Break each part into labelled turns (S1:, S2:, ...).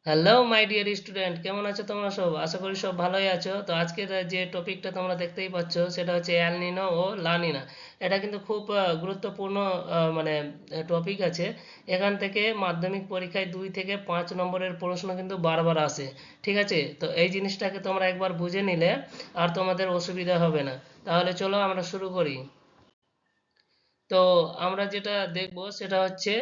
S1: Hello my dear student, কেমন আছো তোমরা সব? আশা করি সব ভালোই আছো। তো আজকের যে টপিকটা তোমরা দেখতেই পাচ্ছ সেটা হচ্ছে এল নিনো ও লা নিনা। এটা কিন্তু খুব গুরুত্বপূর্ণ মানে টপিক আছে। এখান থেকে মাধ্যমিক পরীক্ষায় 2 থেকে 5 নম্বরের প্রশ্ন কিন্তু বারবার আসে। ঠিক আছে, তো এই জিনিসটাকে তোমরা একবার বুঝে নিলে আর তোমাদের অসুবিধা হবে না। তাহলে চলো আমরা শুরু করি। তো আমরা যেটা দেখব সেটা হচ্ছে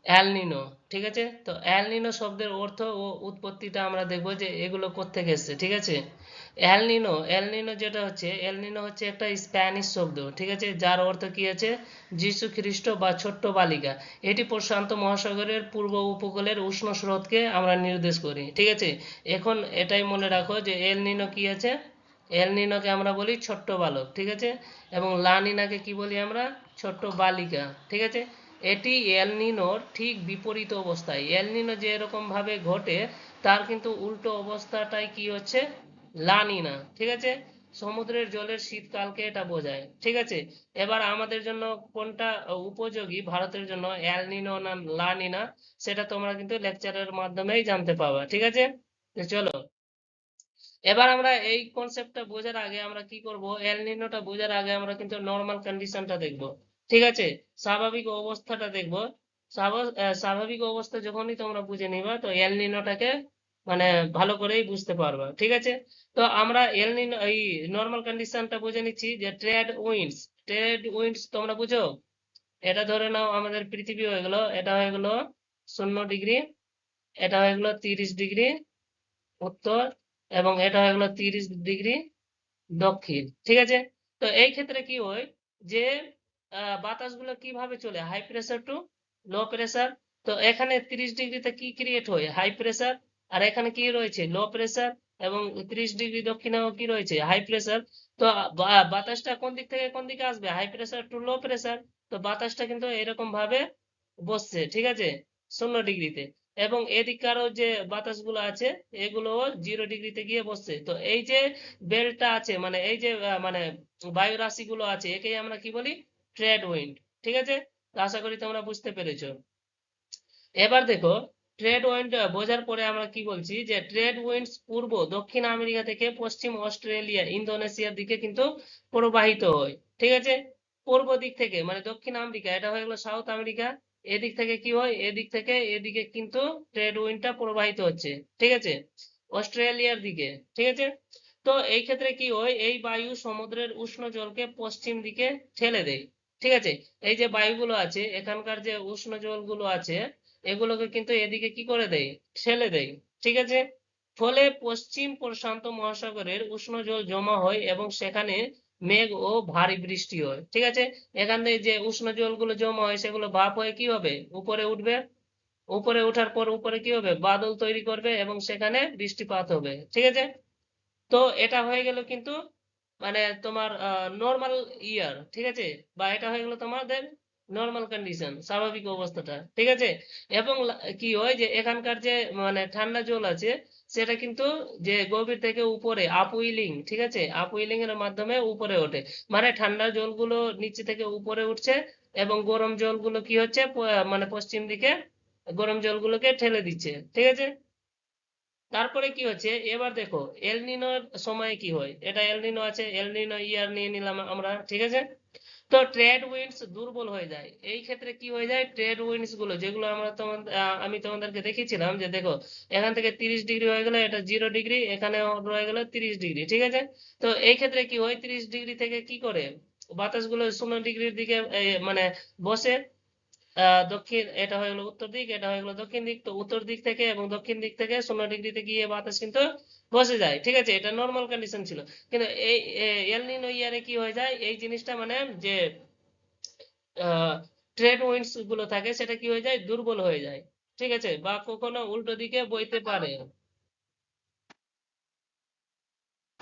S1: এল নিনো। ঠিক আছে, তো এল নিনো শব্দের অর্থ ও উৎপত্তিটা আমরা দেখব যে এগুলো কোত্থেকে এসেছে। ঠিক আছে, এল নিনো যেটা হচ্ছে, এল নিনো হচ্ছে একটা স্প্যানিশ শব্দ। ঠিক আছে, যার অর্থ কি আছে? যীশু খ্রিস্ট বা ছোট্ট বালিকা। এটি প্রশান্ত মহাসাগরের পূর্ব উপকূলের উষ্ণ স্রোতকে আমরা নির্দেশ করি। ঠিক আছে, এখন এটাই মনে রাখো যে এল নিনো কি আছে? এল নিনোকে আমরা বলি ছোট্ট বালক। ঠিক আছে, এবং লা নিনাকে কি বলি আমরা? ছোট্ট বালিকা। ঠিক আছে, এটি এল নিনোর ঠিক বিপরীত অবস্থায়। এল নিনো যে এরকম ভাবে ঘটে, তার কিন্তু উল্টো অবস্থাটাই কি হচ্ছে? লা নিনা। ঠিক আছে, সমুদ্রের জলের শীতকালকে এটা বোঝায়। ঠিক আছে, এবার আমাদের জন্য কোনটা উপযোগী ভারতের জন্য, এল নিনো না লা নিনা, সেটা তোমরা কিন্তু লেকচারের মাধ্যমেই জানতে পাবা। ঠিক আছে, তো চলো এবার আমরা এই কনসেপ্টটা বোঝার আগে আমরা কি করব, এল নিনোটা বোঝার আগে আমরা কিন্তু নর্মাল কন্ডিশনটা দেখব। ঠিক আছে, স্বাভাবিক অবস্থাটা দেখব। স্বাভাবিক অবস্থা যখনই তোমরা বুঝে নিবা, তো এল নিনোটাকে মানে ভালো করেই বুঝতে পারবা। ঠিক আছে, তো আমরা এল নিনো এই নর্মাল কন্ডিশনটা বুঝে নিচ্ছি যে ট্রেড উইন্ডস তোমরা বুঝো। এটা ধরে নাও আমাদের পৃথিবী হয়ে গেল, এটা হয়ে গেল 0 ডিগ্রি, এটা হয়ে গেল 30 ডিগ্রি উত্তর, এবং এটা হয়ে গেল 30 ডিগ্রি দক্ষিণ। ঠিক আছে, তো এই ক্ষেত্রে কি হয় যে বাতাসগুলো কিভাবে চলে, high pressure to low pressure. তো এখানে 30 ডিগ্রিতে কি ক্রিয়েট হয়? High pressure. আর এখানে কি রয়েছে? Low pressure. এবং 30 ডিগ্রি দক্ষিণেও কি রয়েছে? High pressure. তো বাতাসটা কোন দিক থেকে কোন দিকে আসবে? High pressure to low pressure. তো বাতাসটা কিন্তু এরকম ভাবে বসছে। ঠিক আছে, 0 ডিগ্রিতে। এবং এদিককারও যে বাতাসগুলো আছে এগুলো 0 ডিগ্রিতে গিয়ে বসছে। তো এই যে বেল্টটা আছে, মানে এই যে মানে বায়ু রাশিগুলো আছে, একেই আমরা কি বলি? Trade wind. ঠিক আছে, তো আশা করি তোমরা বুঝতে পেরেছো। এবার দেখো, ট্রেড উইন্ড বোঝার পরে আমরা কি বলছি যে ট্রেড উইন্ডস পূর্ব দক্ষিণ আমেরিকা থেকে পশ্চিম অস্ট্রেলিয়া ইন্দোনেশিয়ার দিকে কিন্তু প্রবাহিত হয়। ঠিক আছে, পূর্ব দিক থেকে মানে দক্ষিণ আমেরিকা, এটা হয়ে গেলো সাউথ আমেরিকা। এদিক থেকে কি হয়? এদিক থেকে এদিকে কিন্তু ট্রেড উইন্ডটা প্রবাহিত হচ্ছে। ঠিক আছে, অস্ট্রেলিয়ার দিকে। ঠিক আছে, তো এই ক্ষেত্রে কি হয়? এই বায়ু সমুদ্রের উষ্ণ জলকে পশ্চিম দিকে ঠেলে দেয়। ঠিক আছে, এই যে বায়ুগুলো আছে, এখানকার যে উষ্ণ জলগুলো আছে, এগুলোকে কিন্তু এদিকে কি করে দেয়? ঠেলে দেয়। ঠিক আছে, ফলে পশ্চিম প্রশান্ত মহাসাগরের উষ্ণ জল জমা হয় এবং সেখানে মেঘ ও ভারী বৃষ্টি হয়। ঠিক আছে, এখানে যে উষ্ণ জলগুলো জমা হয় সেগুলো ভাপ হয়ে কি হবে? উপরে উঠবে। উপরে ওঠার পর উপরে কি হবে? বাদল তৈরি করবে এবং সেখানে বৃষ্টিপাত হবে। ঠিক আছে, তো এটা হয়ে গেল কিন্তু মানে তোমার নর্মাল ইয়ার। ঠিক আছে, বা এটা হয়ে গেল তোমাদের নর্মাল কন্ডিশন, স্বাভাবিক অবস্থাটা। ঠিক আছে, এবং কি হয় যে এখানকার যে মানে ঠান্ডা জল আছে, সেটা কিন্তু যে গভীর থেকে উপরে আপউইলিং, ঠিক আছে, আপউইলিং এর মাধ্যমে উপরে ওঠে। মানে ঠান্ডা জলগুলো নিচে থেকে উপরে উঠছে, এবং গরম জলগুলো কি হচ্ছে? মানে পশ্চিম দিকে গরম জলগুলোকে ঠেলে দিচ্ছে। ঠিক আছে, তারপরে কি হচ্ছে এবার দেখো, এল নিনোর সময় কি হয়? এটা এল নিনো আছে, এল নিনো ইয়ার নিয়ে নিলাম আমরা। ঠিক আছে, তো ট্রেড উইন্ডস দুর্বল হয়ে যায়। এই ক্ষেত্রে কি হয়ে যায়? ট্রেড উইন্ডস গুলো যেগুলো আমরা আমি তোমাদেরকে দেখিয়েছিলাম যে দেখো, এখান থেকে 30 ডিগ্রি হয়ে গেলে এটা 0 ডিগ্রি, এখানে রয়ে গেল 30 ডিগ্রি। ঠিক আছে, তো এই ক্ষেত্রে কি হয়? 30 ডিগ্রি থেকে কি করে বাতাসগুলো 0 ডিগ্রির দিকে মানে বসে। দক্ষিণ, এটা হয়ে গেলো উত্তর দিক, এটা হয়ে গেলো দক্ষিণ দিক। তো উত্তর দিক থেকে এবং দক্ষিণ দিক থেকে 0 ডিগ্রিতে গিয়ে বাতাস কিন্তু বসে যায়। ঠিক আছে, এটা নর্মাল কন্ডিশন ছিল। কিন্তু এই এল নিনো ইয়ারে কি হয়ে যায়? এই জিনিসটা মানে যে ট্রেড উইন্ডস গুলো থাকে সেটা কি হয়ে যায়? দুর্বল হয়ে যায়। ঠিক আছে, বা কখনো উল্টো দিকে বইতে পারে।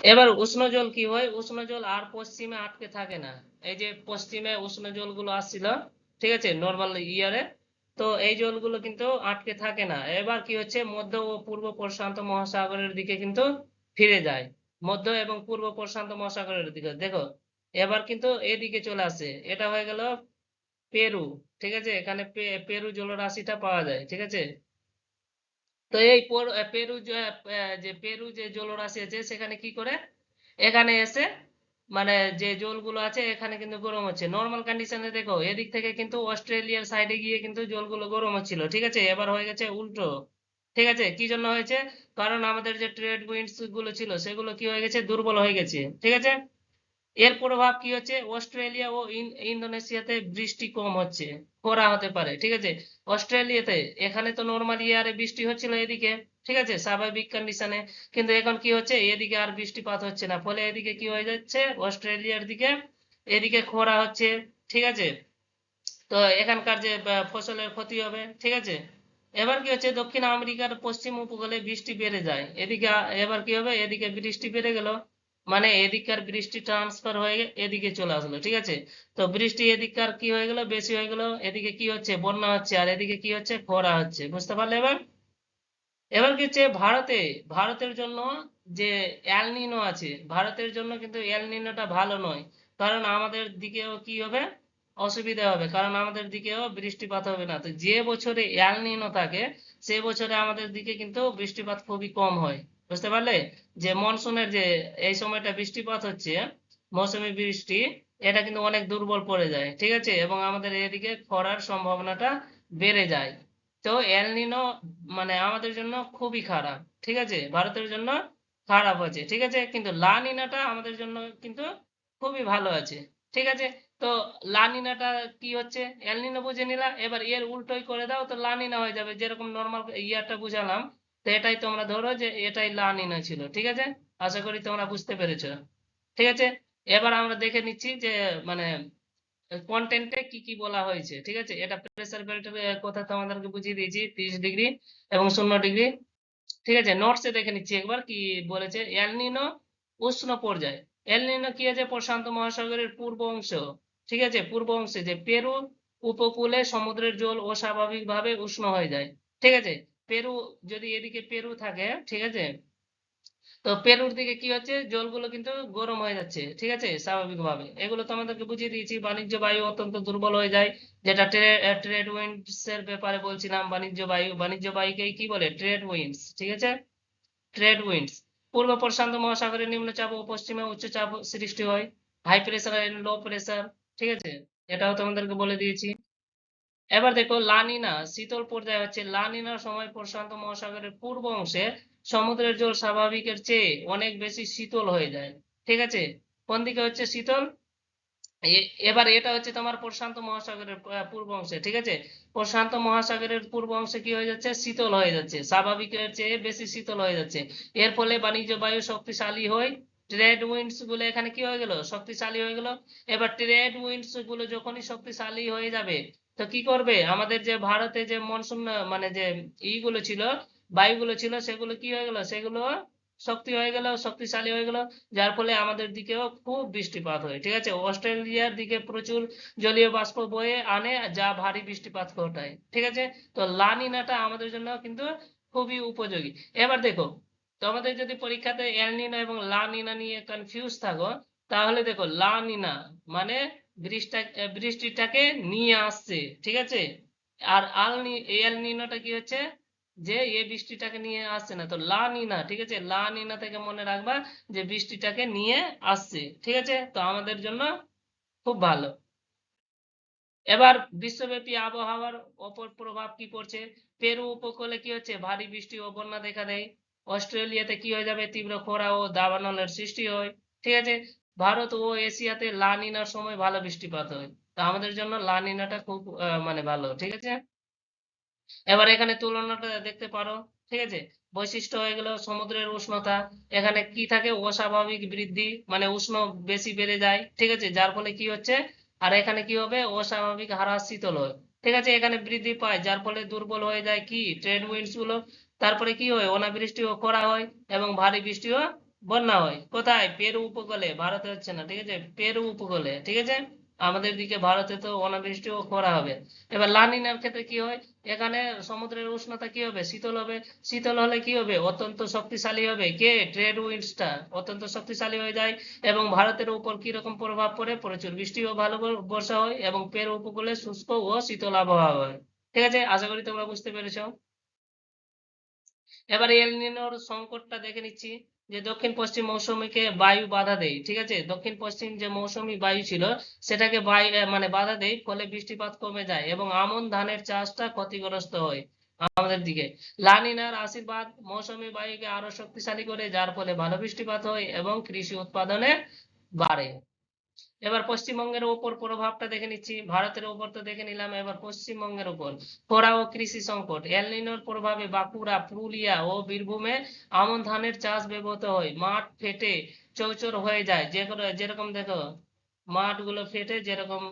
S1: এবার উষ্ণ জল কি হয়? উষ্ণ জল আর পশ্চিমে আটকে থাকে না। এই যে পশ্চিমে উষ্ণ জলগুলো আসছিল, ঠিক আছে, নর্মাল ইয়ারে, তো এই জলগুলো কিন্তু আটকে থাকে না। এবার কি হচ্ছে? মধ্য ও পূর্ব প্রশান্ত মহাসাগরের দিকে কিন্তু ফিরে যায়। মধ্য এবং পূর্ব প্রশান্ত মহাসাগরের দিকে দেখো, এবার কিন্তু এদিকে চলে আসে। এটা হয়ে গেল পেরু। ঠিক আছে, এখানে পেরু জলরাশিটা পাওয়া যায়। ঠিক আছে, তো এই পেরু যে জলরাশি আছে সেখানে কি করে এখানে এসে মানে যে জলগুলো আছে এখানে কিন্তু গরম হচ্ছে। নর্মাল কন্ডিশনে দেখো এদিক থেকে কিন্তু অস্ট্রেলিয়ার সাইডে গিয়ে কিন্তু জলগুলো গরম হচ্ছিল, ঠিক আছে, এবার হয়ে গেছে উল্টো। ঠিক আছে, কি জন্য হয়েছে? কারণ আমাদের যে ট্রেড উইন্ডস গুলো ছিল সেগুলো কি হয়ে গেছে, দুর্বল হয়ে গেছে। ঠিক আছে, এর প্রভাব কি হচ্ছে, অস্ট্রেলিয়া ও ইন্দোনেশিয়াতে বৃষ্টি কম হচ্ছে, খরা হতে পারে। ঠিক আছে, অস্ট্রেলিয়াতে এখানে তো নর্মাল ইয়ারে বৃষ্টি হচ্ছিল এদিকে, ঠিক আছে, স্বাভাবিক কন্ডিশনে, কিন্তু এখন কি হচ্ছে এদিকে আর বৃষ্টিপাত হচ্ছে না, ফলে এদিকে কি হয়ে যাচ্ছে, অস্ট্রেলিয়ার দিকে এদিকে খরা হচ্ছে। ঠিক আছে, তো এখানকার যে ফসলের ক্ষতি হবে। ঠিক আছে, এবার কি হচ্ছে, দক্ষিণ আমেরিকার পশ্চিম উপকূলে বৃষ্টি বেড়ে যায় এদিকে, এবার কি হবে, এদিকে বৃষ্টি বেড়ে গেল, মানে এদিককার বৃষ্টি ট্রান্সফার হয়ে এদিকে চলে আসলো। ঠিক আছে, তো বৃষ্টি এদিককার কি হয়ে গেল, বেশি হয়ে গেল, এদিকে কি হচ্ছে, বন্যা হচ্ছে, আর এদিকে কি হচ্ছে, খরা হচ্ছে। বুঝতে পারলে? এবার এবার কি হচ্ছে, ভারতের জন্য যে এল নিনো আছে, ভারতের জন্য কিন্তু এল নিনোটা ভালো নয়। কারণ আমাদের দিকেও কি হবে, অসুবিধা হবে, কারণ আমাদের দিকেও বৃষ্টিপাত হবে না। তো যে বছরে এল নিনো থাকে সে বছরে আমাদের দিকে কিন্তু বৃষ্টিপাত খুবই কম হয়। বুঝতে পারলে? যে মনসুনের যে এই সময়টা বৃষ্টিপাত হচ্ছে, মৌসুমী বৃষ্টি, এটা কিন্তু অনেক দুর্বল পড়ে যায়। ঠিক আছে, এবং আমাদের এদিকে খরার সম্ভাবনাটা বেড়ে যায়। তো এল নিনো মানে আমাদের জন্য খুবই খারাপ। ঠিক আছে, ভারতের জন্য খারাপ আছে। ঠিক আছে, কিন্তু লা নিনাটা আমাদের জন্য কিন্তু খুবই ভালো আছে। ঠিক আছে, তো লা নিনাটা কি হচ্ছে, এল নিনো বুঝে নিলা, এবার এর উল্টোই করে দাও তো লা নিনা হয়ে যাবে। যেরকম নর্মাল ইয়ারটা বুঝালাম, তো এটাই তোমরা ধরো যে এটাই লা নিনা ছিল। ঠিক আছে, আশা করি তোমরা বুঝতে পেরেছো। ঠিক আছে, এবার আমরা দেখে নিচ্ছি যে মানে কন্টেন্টে কি কি বলা হয়েছে। ঠিক আছে, এটা প্রেসার বেল্টের কথা তো আমাদেরকে বুঝিয়ে দিয়েছি, 30 ডিগ্রি এবং 0 ডিগ্রি। ঠিক আছে, নোটসে দেখে নিচ্ছি একবার কি বলেছে। এল নিনো উষ্ণ পর্যায়, এল নিনো কি আছে, প্রশান্ত মহাসাগরের পূর্ব অংশ, ঠিক আছে, পূর্ব অংশে যে পেরু উপকূলে সমুদ্রের জল অস্বাভাবিকভাবে উষ্ণ হয়ে যায়। ঠিক আছে, পেরু, যদি এদিকে পেরু থাকে, ঠিক আছে, তো পেরুর দিকে কি হচ্ছে, জলগুলো কিন্তু গরম হয়ে যাচ্ছে। ঠিক আছে, স্বাভাবিকভাবে এগুলো তো আমাদেরকে বুঝিয়ে দিয়েছি। বাণিজ্য বায়ু অত্যন্ত দুর্বল হয়ে যায়, যেটা ট্রেড উইন্ডস এর ব্যাপারে বলছিলাম। বাণিজ্য বায়ুকেই কি বলে, ট্রেড উইন্ডস। ঠিক আছে, ট্রেড উইন্ডস। পূর্ব প্রশান্ত মহাসাগরে নিম্নচাপ ও পশ্চিমে উচ্চচাপ সৃষ্টি হয়, high pressure and low pressure. ঠিক আছে, এটাও তোমাদেরকে বলে দিয়েছি। এবার দেখো লানিনা শীতল পর্যায়ে হচ্ছে, লানিনার সময় প্রশান্ত মহাসাগরের পূর্ব অংশে সমুদ্রের জল স্বাভাবিকের চেয়ে অনেক বেশি শীতল হয়ে যায়। ঠিক আছে, কোন দিকে হচ্ছে শীতল, এবার এটা হচ্ছে তোমার প্রশান্ত মহাসাগরের পূর্ব অংশে। ঠিক আছে, প্রশান্ত মহাসাগরের পূর্ব অংশে কি হয়ে যাচ্ছে, শীতল হয়ে যাচ্ছে, স্বাভাবিকের চেয়ে বেশি শীতল হয়ে যাচ্ছে। এর ফলে বাণিজ্য বায়ু শক্তিশালী হয়, ট্রেড উইন্ডস গুলো এখানে কি হয়ে গেল, শক্তিশালী হয়ে গেল। এবার ট্রেড উইন্ডস গুলো যখনই শক্তিশালী হয়ে যাবে, তো কি করবে, আমাদের যে ভারতে যে মনসুন মানে যে ইগুলো ছিল, বায়ুগুলো ছিল, সেগুলো কি হয়ে গেল, সেগুলো শক্তিশালী হয়ে গেল, যার ফলে আমাদের দিকেও খুব বৃষ্টিপাত হয়। ঠিক আছে, অস্ট্রেলিয়ার দিকে প্রচুর জলীয় বাষ্প বয়ে আনে যা ভারী বৃষ্টিপাত ঘটায়। ঠিক আছে, তো লা নিনাটা আমাদের জন্য কিন্তু খুবই উপযোগী। এবার দেখো, তোমাদের যদি পরীক্ষাতে এল নিনা এবং লা নিনা নিয়ে কনফিউজ থাকো, তাহলে দেখো লা নিনা মানে বৃষ্টিটাকে নিয়ে আসছে। ঠিক আছে, আর এল নিনাটা কি হচ্ছে, যে বৃষ্টিটাকে নিয়ে আসছে না। তো লা নিনা, ঠিক আছে, লা নিনা থেকে মনে রাখবা যে বৃষ্টিটাকে নিয়ে আসছে। ঠিক আছে, তো আমাদের জন্য খুব ভালো। এবার বিশ্বব্যাপী আবহাওয়ার অপর প্রভাব কি পড়ছে, পেরু উপকূলে কি হচ্ছে, ভারী বৃষ্টি ও বন্যা দেখা দেয়। অস্ট্রেলিয়াতে কি হয়ে যাবে, তীব্র খরা ও দাবানলের সৃষ্টি হয়। ঠিক আছে, ভারত ও এশিয়াতে লা নিনার সময় ভালো বৃষ্টিপাত হয়। তো আমাদের জন্য লা নিনাটা খুব মানে ভালো। ঠিক আছে, এবার এখানে তুলনাটা দেখতে পারো। ঠিক আছে, বৈশিষ্ট্য হয়ে গেল সমুদ্রের উষ্ণতা, এখানে কি থাকে, অস্বাভাবিক বৃদ্ধি, মানে উষ্ণ বেশি বেড়ে যায়। ঠিক আছে, যার ফলে কি হচ্ছে, আর এখানে কি হবে, অস্বাভাবিক হারে শীতল হয়। ঠিক আছে, এখানে বৃদ্ধি পায় যার ফলে দুর্বল হয়ে যায় কি, ট্রেড উইন্ডস গুলো। তারপরে কি হয়, অনাবৃষ্টিও করা হয় এবং ভারী বৃষ্টিও, বন্যা হয়। কোথায়, পেরু উপকূলে, ভারতে হচ্ছে না। ঠিক আছে, পেরু উপকূলে। ঠিক আছে, আমাদের দিকে ভারতে তো অনাবৃষ্টিও করা হবে। এবার লানিনার ক্ষেত্রে কি হয়, এখানে সমুদ্রের উষ্ণতা কি হবে, শীতল হবে। শীতল হলে কি হবে, অত্যন্ত শক্তিশালী হবে কে, ট্রেড উইন্ডসটা অত্যন্ত শক্তিশালী হয়ে যায়। এবং ভারতের উপর কি রকম প্রভাব পড়ে, প্রচুর বৃষ্টি ও ভালো বর্ষা হয় এবং পেরু উপকূলে শুষ্ক ও শীতল আবহাওয়া হয়। ঠিক আছে, আশা করি তোমরা বুঝতে পেরেছো। এবার এল নিনোর সংকটটা দেখে নিচ্ছি, যে দক্ষিণ পশ্চিম মৌসুমীকে বায়ু বাধা দেয়, ঠিক আছে, দক্ষিণ পশ্চিম যে মৌসুমী বায়ু ছিল সেটাকে মানে বাধা দেয়, ফলে বৃষ্টিপাত কমে যায় এবং আমন ধানের চাষটা ক্ষতিগ্রস্ত হয় আমাদের দিকে। লানিনার আশীর্বাদ মৌসুমী বায়ুকে আরো শক্তিশালী করে, যার ফলে ভালো বৃষ্টিপাত হয় এবং কৃষি উৎপাদনে বাড়ে। এবার পশ্চিমবঙ্গের উপর প্রভাবটা দেখে নিচ্ছি, ভারতের উপর তো দেখে নিলাম, এবার পশ্চিমবঙ্গের উপর খরা ও কৃষি সংকট। এল নিনোর প্রভাবে বাঁকুড়া, পুরুলিয়া ও বীরভূমে আমন ধানের চাষ ব্যাহত হয়, মাঠ ফেটে চৌচর হয়ে যায়, যেরকম দেখো মাঠগুলো ফেটে যেরকম,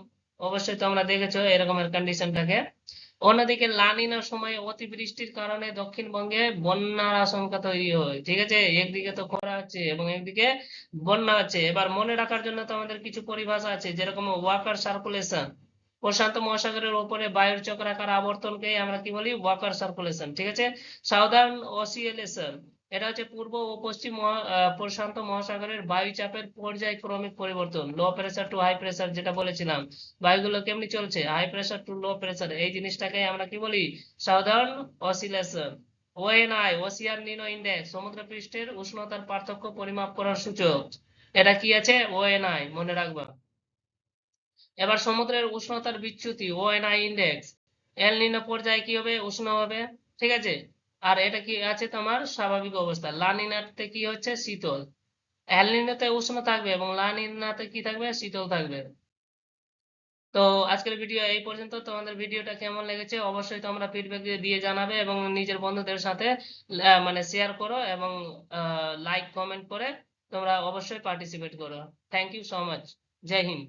S1: অবশ্যই তোমরা দেখেছো এরকমের কন্ডিশনটাকে। অন্যদিকে লানিনার সময় অতিবৃষ্টির কারণে দক্ষিণবঙ্গে বন্যার আশঙ্কা তৈরি হয়, ঠিক আছে, একদিকে তো খরা হচ্ছে এবং একদিকে বন্যা আছে। এবার মনে রাখার জন্য তো আমাদের কিছু পরিভাষা আছে, যেরকম ওয়াকার সার্কুলেশন, প্রশান্ত মহাসাগরের উপরে বায়ুর চক্রাকার আবর্তনকেই আমরা কি বলি, ওয়াকার সার্কুলেশন, ঠিক আছে। সাউদার্ন অসিলেশন, এটা হচ্ছে পূর্ব ও পশ্চিম প্রশান্ত মহাসাগরের বায়ুচাপের পর্যায়ক্রমিক পরিবর্তন, low pressure to high pressure, যেটা বলেছিলাম বায়ুগুলো কেমনি চলছে, high pressure to low pressure, এই জিনিসটাকে আমরা কি বলি, southern oscillation. ONI, ocean Nino index, সমুদ্রপৃষ্ঠের উষ্ণতার পার্থক্য পরিমাপ করার সূচক, এটা কি আছে, ওএনআই, মনে রাখবা। এবার সমুদ্রের উষ্ণতার বিচ্যুতি, ওএনআই ইন্ডেক্স, এল নিনো পর্যায়ে কি হবে, উষ্ণ হবে, ঠিক আছে। আর এটা কি আছে তোমার স্বাভাবিক অবস্থা, লা নিনাতে কি হচ্ছে, শীতল। এল নিনোতে উষ্ণ থাকবে এবং লা নিনাতে কি থাকবে, শীতল থাকবে। তো আজকের ভিডিও এই পর্যন্ত। তোমাদের ভিডিওটা কেমন লেগেছে অবশ্যই তোমরা ফিডব্যাক দিয়ে জানাবে এবং নিজের বন্ধুদের সাথে মানে শেয়ার করো এবং লাইক কমেন্ট করে তোমরা অবশ্যই পার্টিসিপেট করো। Thank you so much. জয় হিন্দ।